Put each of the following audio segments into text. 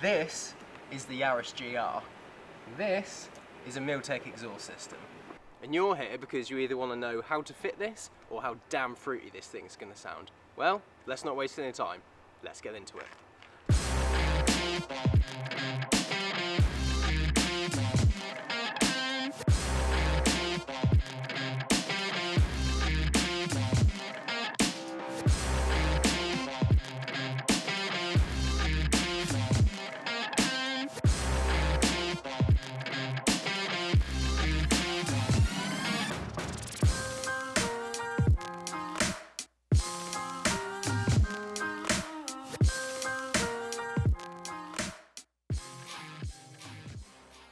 This is the Yaris GR. This is a Milltek exhaust system. And you're here because you either want to know how to fit this or how damn fruity this thing's going to sound. Well, let's not waste any time. Let's get into it.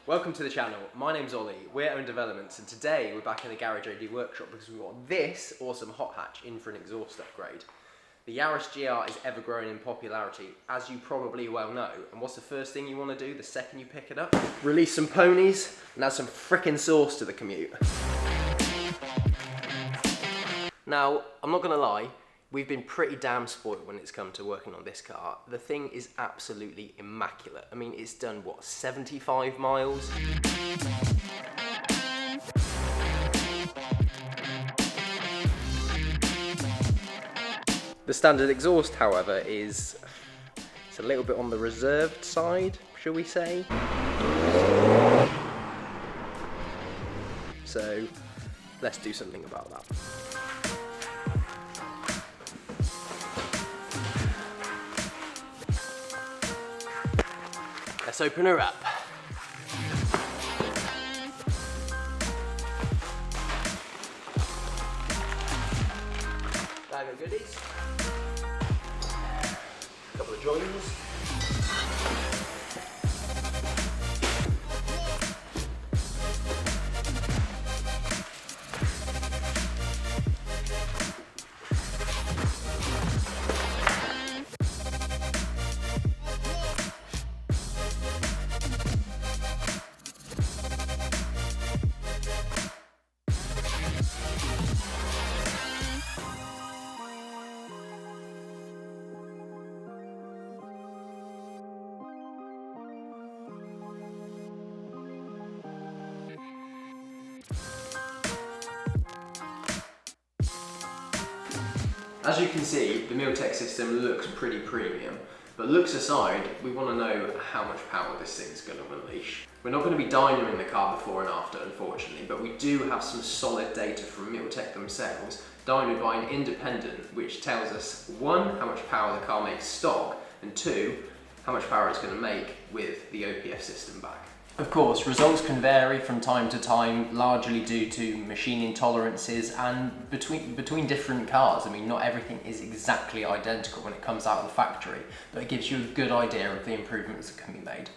Welcome to the channel, my name's Ollie, we're Own Developments, and today we're back in the Garage AD workshop because we've got this awesome hot hatch in for an exhaust upgrade. The Yaris GR is ever growing in popularity, as you probably well know, and what's the first thing you want to do the second you pick it up? Release some ponies and add some frickin' sauce to the commute. Now, I'm not going to lie, we've been pretty damn spoiled when it's come to working on this car. The thing is absolutely immaculate. I mean, it's done, what, 75 miles? The standard exhaust, however, it's a little bit on the reserved side, shall we say? So, let's do something about that. Let's open her up. Bag of goodies. A couple of joiners. As you can see, the Miltek system looks pretty premium, but looks aside, we want to know how much power this thing's going to unleash. We're not going to be dynoing the car before and after, unfortunately, but we do have some solid data from Miltek themselves, dynoed by an independent, which tells us, one, how much power the car makes stock, and two, how much power it's going to make with the OPF system back. Of course, results can vary from time to time, largely due to machine intolerances and between different cars. I mean, not everything is exactly identical when it comes out of the factory, but it gives you a good idea of the improvements that can be made.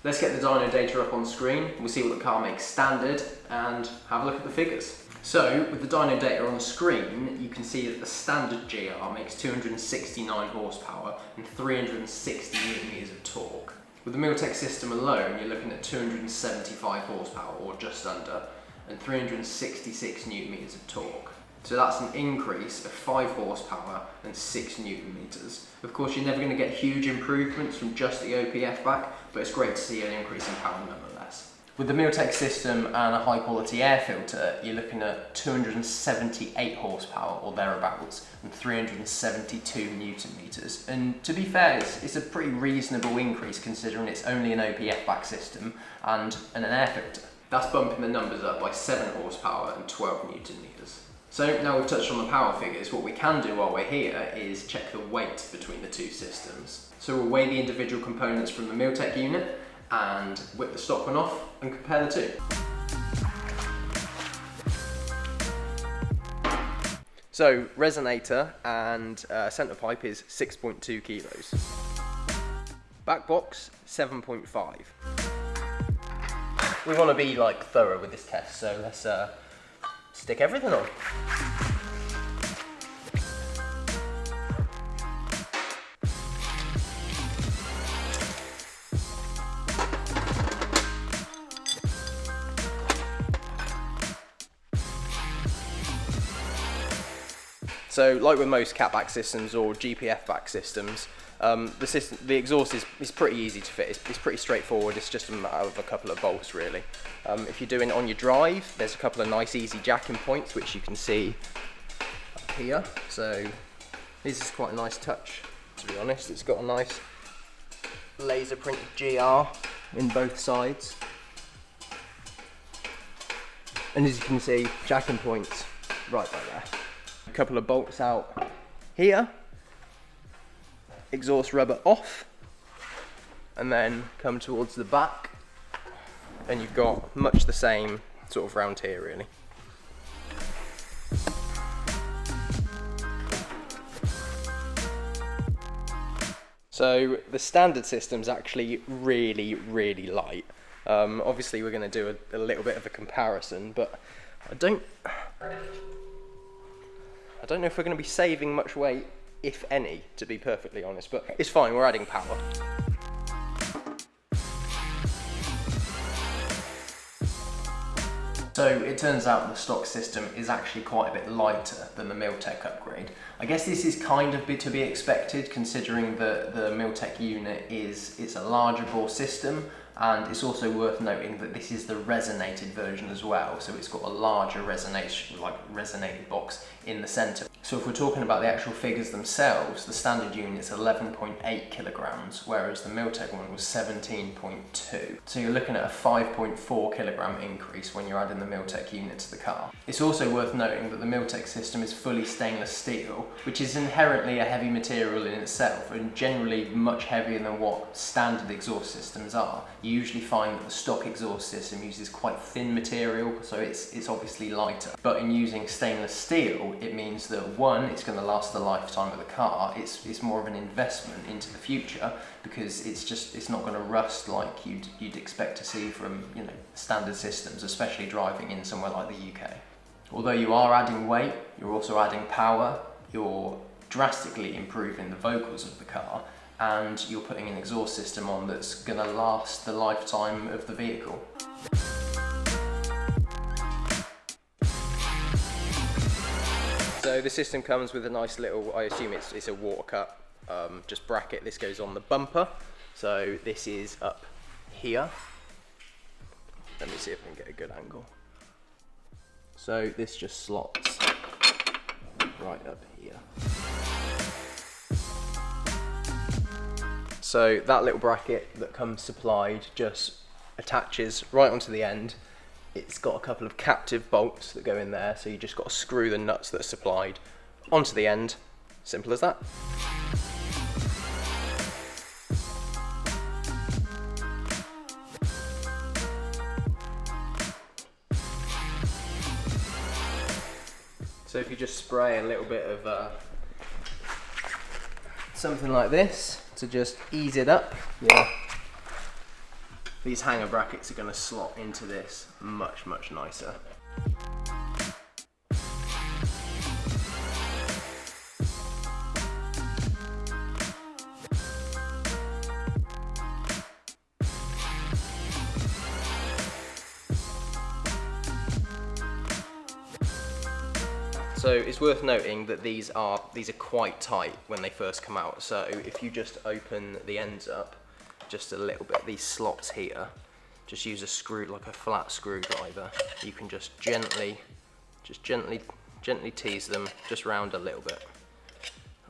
Let's get the dyno data up on screen, we'll see what the car makes standard, and have a look at the figures. So, with the dyno data on screen, you can see that the standard GR makes 269 horsepower and 360 Newton meters of torque. With the Miltek system alone, you're looking at 275 horsepower, or just under, and 366 Newton meters of torque. So that's an increase of 5 horsepower and 6 Newton meters. Of course, you're never going to get huge improvements from just the OPF-Back, but it's great to see an increase in power nonetheless. With the Miltek system and a high quality air filter, you're looking at 278 horsepower or thereabouts and 372 Newton meters. And to be fair, it's a pretty reasonable increase considering it's only an OPF-Back system and an air filter. That's bumping the numbers up by 7 horsepower and 12 Newton meters. So now we've touched on the power figures, what we can do while we're here is check the weight between the two systems. So we'll weigh the individual components from the Miltek unit and whip the stock one off and compare the two. So resonator and centre pipe is 6.2 kilos. Back box 7.5. We want to be like thorough with this test, so let's stick everything on. So like with most catback systems or GPF-Back systems, The exhaust is pretty easy to fit. It's pretty straightforward. It's just a matter of a couple of bolts really. If you're doing it on your drive, there's a couple of nice easy jacking points which you can see up here. So this is quite a nice touch, to be honest. It's got a nice laser printed GR in both sides. And as you can see, jacking points right by there. A couple of bolts out here. Exhaust rubber off, and then come towards the back, and you've got much the same sort of round here really. So the standard system's actually really light. Obviously we're going to do a little bit of a comparison, but I don't know if we're going to be saving much weight, if any, to be perfectly honest, but it's fine, we're adding power. So it turns out the stock system is actually quite a bit lighter than the Milltek upgrade. I guess this is kind of to be expected, considering that the Milltek unit it's a larger bore system, and it's also worth noting that this is the resonated version as well, so it's got a larger resonated box in the centre. So if we're talking about the actual figures themselves, the standard unit's 11.8 kilograms, whereas the Milltek one was 17.2. So you're looking at a 5.4 kilogram increase when you're adding the Milltek unit to the car. It's also worth noting that the Milltek system is fully stainless steel, which is inherently a heavy material in itself, and generally much heavier than what standard exhaust systems are. You usually find that the stock exhaust system uses quite thin material, so it's obviously lighter. But in using stainless steel, it means that one, it's going to last the lifetime of the car. It's more of an investment into the future, because it's not going to rust like you'd expect to see from standard systems, especially driving in somewhere like the UK. Although you are adding weight, you're also adding power. You're drastically improving the vocals of the car, and you're putting an exhaust system on that's going to last the lifetime of the vehicle. So the system comes with a nice little, I assume it's a water cut, just bracket. This goes on the bumper. So this is up here. Let me see if I can get a good angle. So this just slots right up here. So that little bracket that comes supplied just attaches right onto the end. It's got a couple of captive bolts that go in there, so you just got to screw the nuts that are supplied onto the end. Simple as that. So if you just spray a little bit of something like this to just ease it up, these hanger brackets are going to slot into this much nicer. So it's worth noting that these are quite tight when they first come out. So if you just open the ends up just a little bit, these slots here, just use a screw, like a flat screwdriver. You can just gently tease them just round a little bit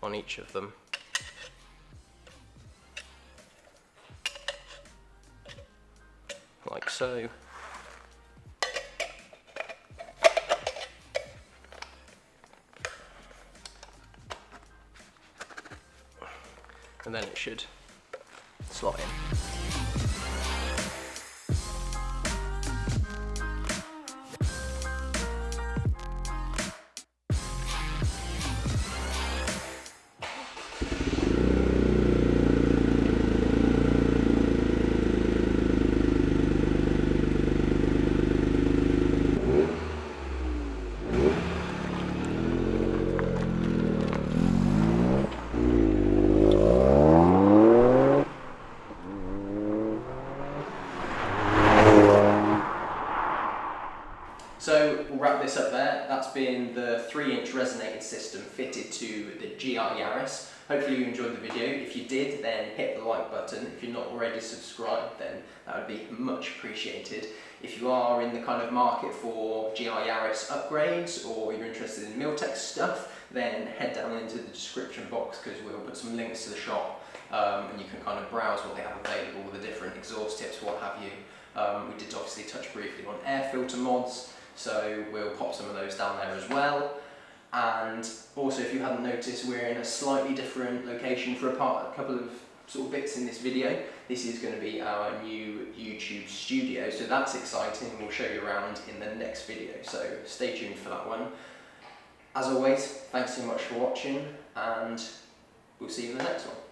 on each of them. Like so. And then it should slot in. So we'll wrap this up there. That's been the 3-inch resonated system fitted to the GR Yaris. Hopefully you enjoyed the video. If you did, then hit the like button. If you're not already subscribed, then that would be much appreciated. If you are in the kind of market for GI Yaris upgrades, or you're interested in Miltek stuff, then head down into the description box, because we'll put some links to the shop, and you can kind of browse what they have available, the different exhaust tips, what have you. We did obviously touch briefly on air filter mods, so we'll pop some of those down there as well. And also, if you hadn't noticed, we're in a slightly different location for a couple of sort of bits in this video. This is going to be our new YouTube studio, so that's exciting. We'll show you around in the next video, so stay tuned for that one. As always, thanks so much for watching, and we'll see you in the next one.